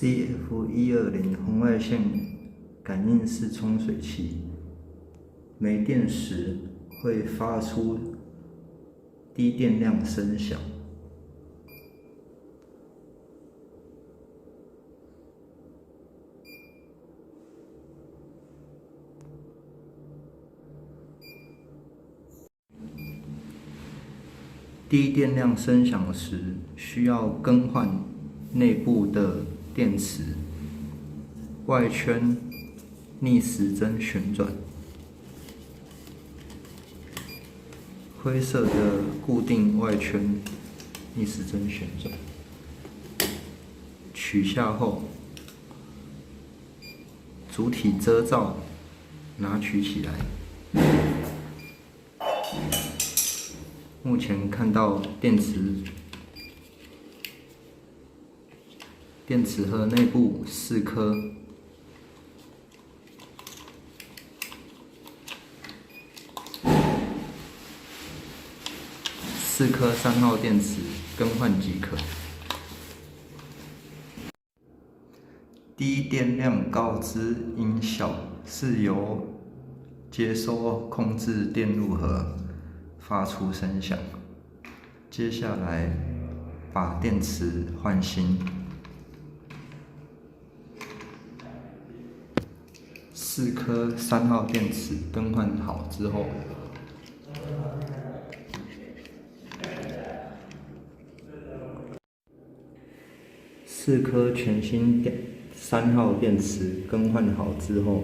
CF120红外线感应式冲水器，没电时会发出低电量声响。低电量声响时，需要更换内部的电池，外圈逆时针旋转，灰色的固定外圈逆时针旋转，取下后，主体遮罩拿取起来。目前看到电池盒内部4颗3号电池更换即可。低电量告知音效是由接收控制电路盒发出声响。接下来把电池换新。4颗3号电池更换好之后，4颗全新3号电池更换好之后，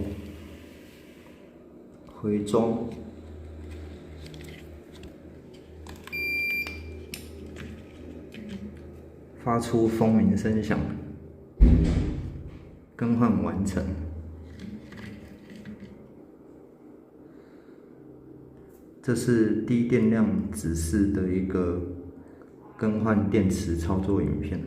回装。发出蜂鸣声响，更换完成。这是低电量指示的一个更换电池操作影片。